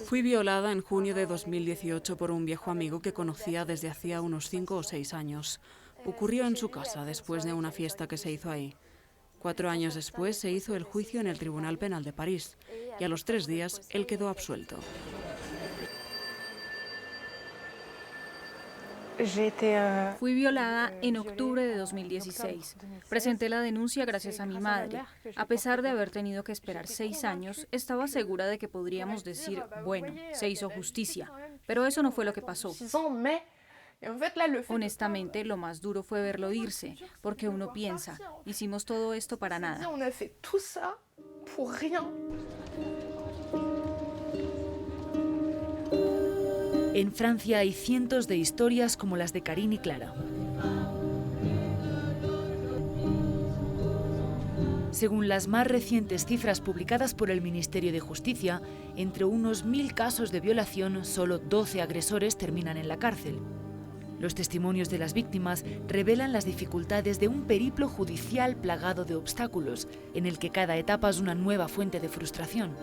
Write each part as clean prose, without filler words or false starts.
Fui violada en junio de 2018 por un viejo amigo que conocía desde hacía unos 5 o 6 años. Ocurrió en su casa después de una fiesta que se hizo ahí. 4 años después se hizo el juicio en el Tribunal Penal de París y a los 3 días él quedó absuelto. Fui violada en octubre de 2016. Presenté la denuncia gracias a mi madre. A pesar de haber tenido que esperar 6 años, estaba segura de que podríamos decir, bueno, se hizo justicia. Pero eso no fue lo que pasó. Honestamente, lo más duro fue verlo irse, porque uno piensa, hicimos todo esto para nada. En Francia hay cientos de historias como las de Karine y Clara. Según las más recientes cifras publicadas por el Ministerio de Justicia, entre unos 1000 casos de violación, solo 12 agresores terminan en la cárcel. Los testimonios de las víctimas revelan las dificultades de un periplo judicial plagado de obstáculos, en el que cada etapa es una nueva fuente de frustración.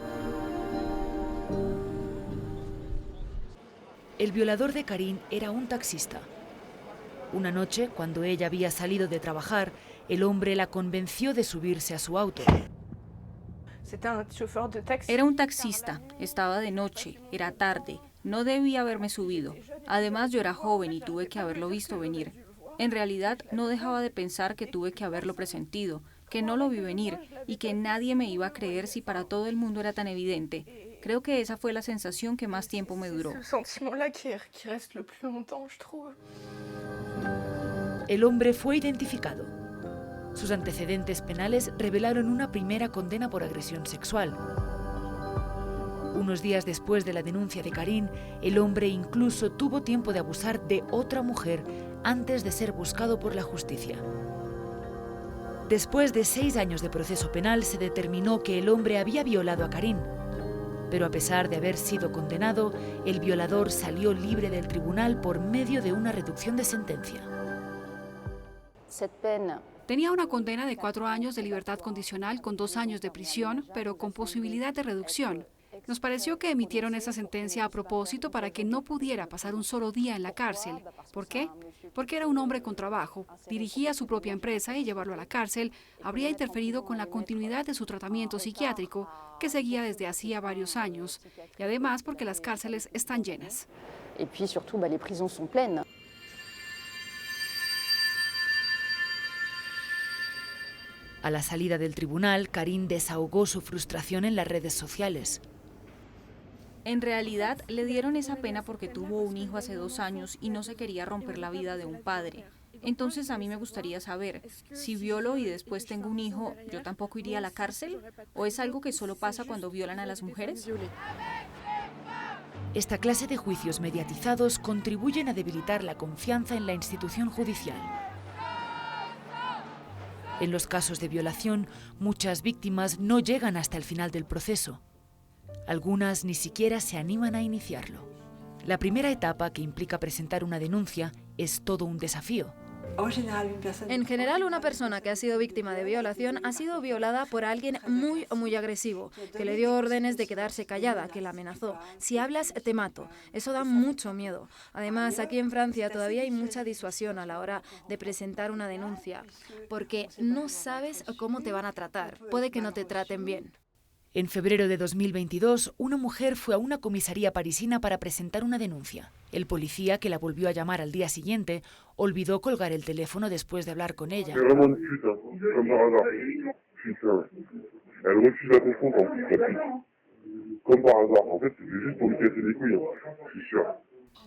El violador de Karine era un taxista. Una noche, cuando ella había salido de trabajar, el hombre la convenció de subirse a su auto. Era un taxista, estaba de noche, era tarde, no debía haberme subido. Además, yo era joven y tuve que haberlo visto venir. En realidad, no dejaba de pensar que tuve que haberlo presentido, que no lo vi venir y que nadie me iba a creer si para todo el mundo era tan evidente. Creo que esa fue la sensación que más tiempo me duró. El hombre fue identificado. Sus antecedentes penales revelaron una primera condena por agresión sexual. Unos días después de la denuncia de Karine, el hombre incluso tuvo tiempo de abusar de otra mujer antes de ser buscado por la justicia. Después de 6 años de proceso penal, se determinó que el hombre había violado a Karine. Pero a pesar de haber sido condenado, el violador salió libre del tribunal por medio de una reducción de sentencia. Tenía una condena de 4 años de libertad condicional con 2 años de prisión, pero con posibilidad de reducción. Nos pareció que emitieron esa sentencia a propósito para que no pudiera pasar un solo día en la cárcel. ¿Por qué? Porque era un hombre con trabajo, dirigía su propia empresa y llevarlo a la cárcel habría interferido con la continuidad de su tratamiento psiquiátrico, que seguía desde hacía varios años, y además porque las cárceles están llenas. A la salida del tribunal, Karine desahogó su frustración en las redes sociales. En realidad, le dieron esa pena porque tuvo un hijo hace 2 años y no se quería romper la vida de un padre. Entonces, a mí me gustaría saber, si violo y después tengo un hijo, ¿yo tampoco iría a la cárcel? ¿O es algo que solo pasa cuando violan a las mujeres? Esta clase de juicios mediatizados contribuyen a debilitar la confianza en la institución judicial. En los casos de violación, muchas víctimas no llegan hasta el final del proceso. Algunas ni siquiera se animan a iniciarlo. La primera etapa, que implica presentar una denuncia, es todo un desafío. En general, una persona que ha sido víctima de violación ha sido violada por alguien muy agresivo, que le dio órdenes de quedarse callada, que la amenazó. Si hablas, te mato. Eso da mucho miedo. Además, aquí en Francia todavía hay mucha disuasión a la hora de presentar una denuncia, porque no sabes cómo te van a tratar. Puede que no te traten bien. En febrero de 2022, una mujer fue a una comisaría parisina para presentar una denuncia. El policía, que la volvió a llamar al día siguiente, olvidó colgar el teléfono después de hablar con ella.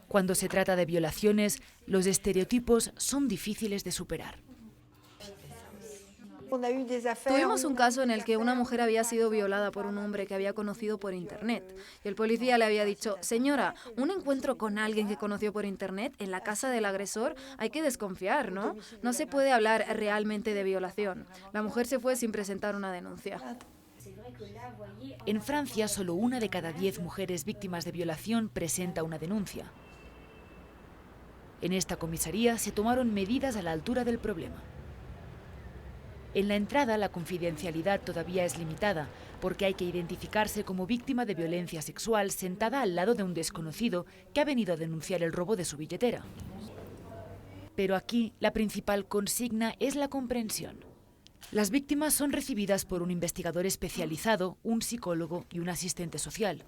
Cuando se trata de violaciones, los estereotipos son difíciles de superar. Tuvimos un caso en el que una mujer había sido violada por un hombre que había conocido por internet. Y el policía le había dicho: señora, un encuentro con alguien que conoció por internet en la casa del agresor, hay que desconfiar, ¿no? No se puede hablar realmente de violación. La mujer se fue sin presentar una denuncia. En Francia, solo 1 de cada 10 mujeres víctimas de violación presenta una denuncia. En esta comisaría se tomaron medidas a la altura del problema. En la entrada, la confidencialidad todavía es limitada, porque hay que identificarse como víctima de violencia sexual sentada al lado de un desconocido que ha venido a denunciar el robo de su billetera. Pero aquí la principal consigna es la comprensión. Las víctimas son recibidas por un investigador especializado, un psicólogo y un asistente social.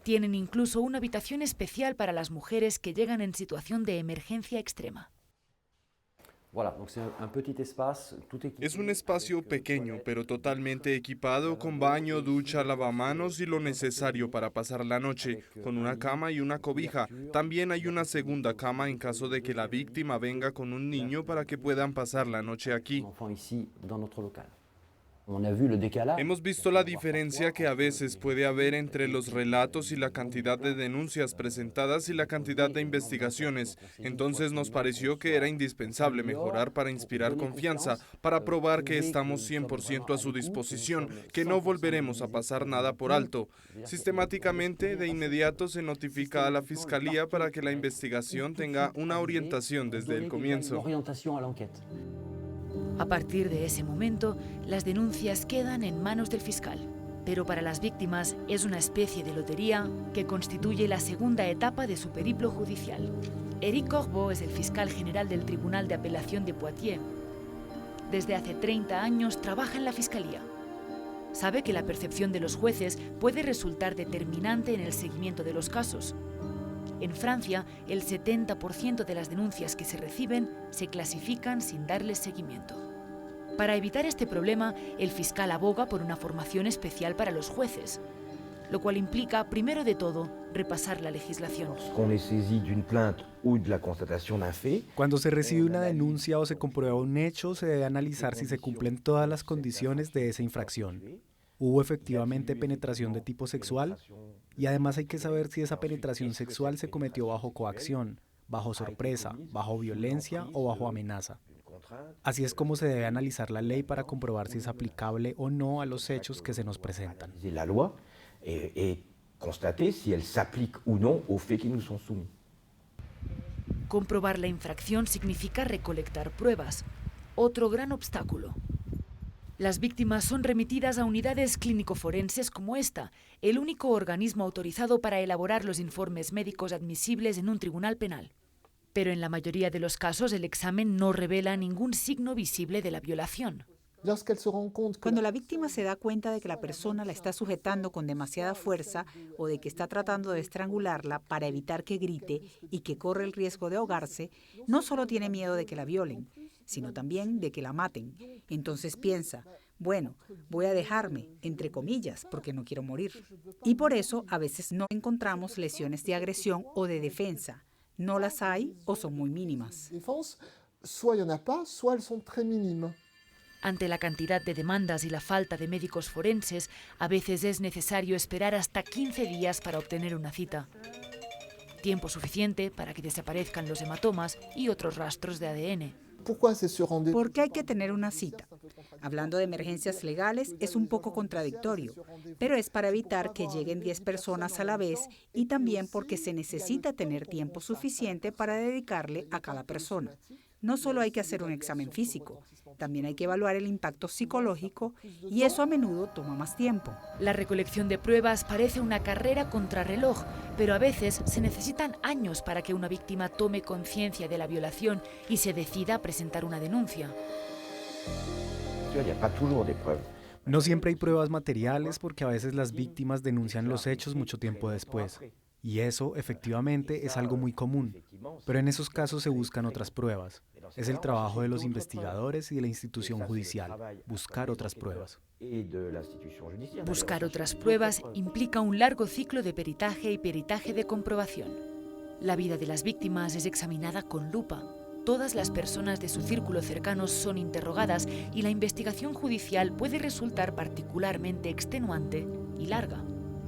Tienen incluso una habitación especial para las mujeres que llegan en situación de emergencia extrema. Es un espacio pequeño, pero totalmente equipado con baño, ducha, lavamanos y lo necesario para pasar la noche, con una cama y una cobija. También hay una segunda cama en caso de que la víctima venga con un niño para que puedan pasar la noche aquí. Hemos visto la diferencia que a veces puede haber entre los relatos y la cantidad de denuncias presentadas y la cantidad de investigaciones. Entonces nos pareció que era indispensable mejorar para inspirar confianza, para probar que estamos 100% a su disposición, que no volveremos a pasar nada por alto. Sistemáticamente, de inmediato se notifica a la Fiscalía para que la investigación tenga una orientación desde el comienzo. A partir de ese momento, las denuncias quedan en manos del fiscal. Pero para las víctimas es una especie de lotería que constituye la segunda etapa de su periplo judicial. Éric Corbeau es el fiscal general del Tribunal de Apelación de Poitiers. Desde hace 30 años trabaja en la fiscalía. Sabe que la percepción de los jueces puede resultar determinante en el seguimiento de los casos. En Francia, el 70% de las denuncias que se reciben se clasifican sin darles seguimiento. Para evitar este problema, el fiscal aboga por una formación especial para los jueces, lo cual implica, primero de todo, repasar la legislación. Cuando se recibe una denuncia o se comprueba un hecho, se debe analizar si se cumplen todas las condiciones de esa infracción. ¿Hubo efectivamente penetración de tipo sexual? Y además hay que saber si esa penetración sexual se cometió bajo coacción, bajo sorpresa, bajo violencia o bajo amenaza. Así es como se debe analizar la ley para comprobar si es aplicable o no a los hechos que se nos presentan. Comprobar la infracción significa recolectar pruebas, otro gran obstáculo. Las víctimas son remitidas a unidades clínico-forenses como esta, el único organismo autorizado para elaborar los informes médicos admisibles en un tribunal penal. Pero en la mayoría de los casos el examen no revela ningún signo visible de la violación. Cuando la víctima se da cuenta de que la persona la está sujetando con demasiada fuerza o de que está tratando de estrangularla para evitar que grite y que corre el riesgo de ahogarse, no solo tiene miedo de que la violen, sino también de que la maten. Entonces piensa, bueno, voy a dejarme, entre comillas, porque no quiero morir. Y por eso a veces no encontramos lesiones de agresión o de defensa. No las hay o son muy mínimas. Ante la cantidad de demandas y la falta de médicos forenses, a veces es necesario esperar hasta 15 días para obtener una cita. Tiempo suficiente para que desaparezcan los hematomas y otros rastros de ADN. ¿Por qué hay que tener una cita? Hablando de emergencias legales es un poco contradictorio, pero es para evitar que lleguen 10 personas a la vez y también porque se necesita tener tiempo suficiente para dedicarle a cada persona. No solo hay que hacer un examen físico, también hay que evaluar el impacto psicológico y eso a menudo toma más tiempo. La recolección de pruebas parece una carrera contrarreloj, pero a veces se necesitan años para que una víctima tome conciencia de la violación y se decida a presentar una denuncia. No siempre hay pruebas materiales porque a veces las víctimas denuncian los hechos mucho tiempo después. Y eso, efectivamente, es algo muy común. Pero en esos casos se buscan otras pruebas. Es el trabajo de los investigadores y de la institución judicial, buscar otras pruebas. Buscar otras pruebas implica un largo ciclo de peritaje y peritaje de comprobación. La vida de las víctimas es examinada con lupa. Todas las personas de su círculo cercano son interrogadas y la investigación judicial puede resultar particularmente extenuante y larga.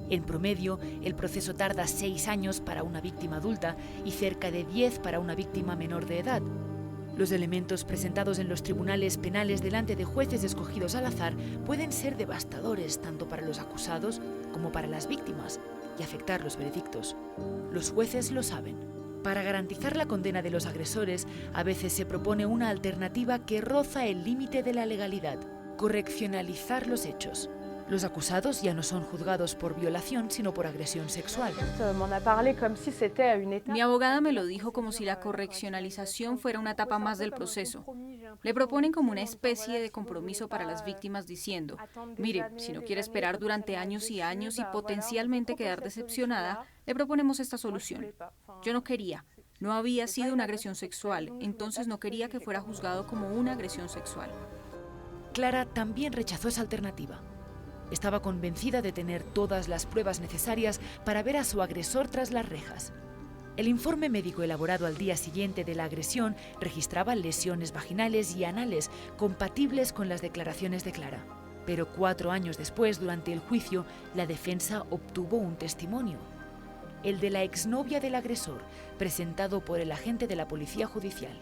En promedio, el proceso tarda 6 años para una víctima adulta y cerca de 10 para una víctima menor de edad. Los elementos presentados en los tribunales penales delante de jueces escogidos al azar pueden ser devastadores tanto para los acusados como para las víctimas y afectar los veredictos. Los jueces lo saben. Para garantizar la condena de los agresores, a veces se propone una alternativa que roza el límite de la legalidad: correccionalizar los hechos. Los acusados ya no son juzgados por violación, sino por agresión sexual. Mi abogada me lo dijo como si la correccionalización fuera una etapa más del proceso. Le proponen como una especie de compromiso para las víctimas diciendo, mire, si no quiere esperar durante años y años y potencialmente quedar decepcionada, le proponemos esta solución. Yo no quería. No había sido una agresión sexual, entonces no quería que fuera juzgado como una agresión sexual. Clara también rechazó esa alternativa. Estaba convencida de tener todas las pruebas necesarias para ver a su agresor tras las rejas. El informe médico elaborado al día siguiente de la agresión registraba lesiones vaginales y anales compatibles con las declaraciones de Clara. Pero 4 años después, durante el juicio, la defensa obtuvo un testimonio. El de la exnovia del agresor, presentado por el agente de la policía judicial.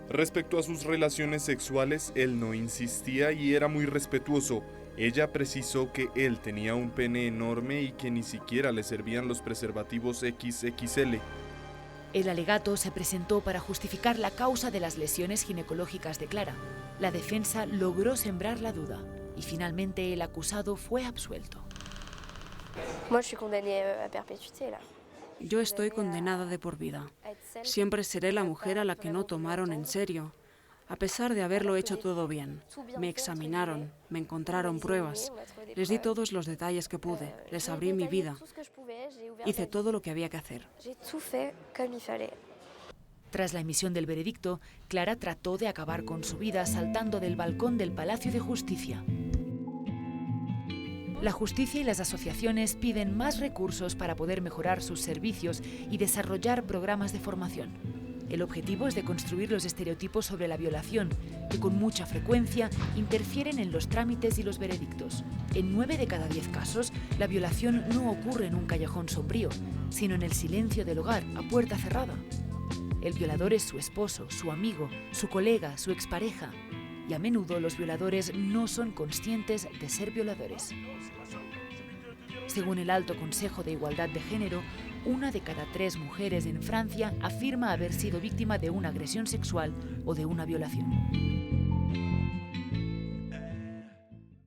Respecto a sus relaciones sexuales, él no insistía y era muy respetuoso. Ella precisó que él tenía un pene enorme y que ni siquiera le servían los preservativos XXL. El alegato se presentó para justificar la causa de las lesiones ginecológicas de Clara. La defensa logró sembrar la duda y finalmente el acusado fue absuelto. Yo estoy condenada de por vida. Siempre seré la mujer a la que no tomaron en serio. A pesar de haberlo hecho todo bien, me examinaron, me encontraron pruebas, les di todos los detalles que pude, les abrí mi vida, hice todo lo que había que hacer. Tras la emisión del veredicto, Clara trató de acabar con su vida saltando del balcón del Palacio de Justicia. La justicia y las asociaciones piden más recursos para poder mejorar sus servicios y desarrollar programas de formación. El objetivo es deconstruir los estereotipos sobre la violación, que con mucha frecuencia interfieren en los trámites y los veredictos. En 9 de cada 10 casos, la violación no ocurre en un callejón sombrío, sino en el silencio del hogar, a puerta cerrada. El violador es su esposo, su amigo, su colega, su expareja. Y a menudo los violadores no son conscientes de ser violadores. Según el Alto Consejo de Igualdad de Género, 1 de cada 3 mujeres en Francia afirma haber sido víctima de una agresión sexual o de una violación.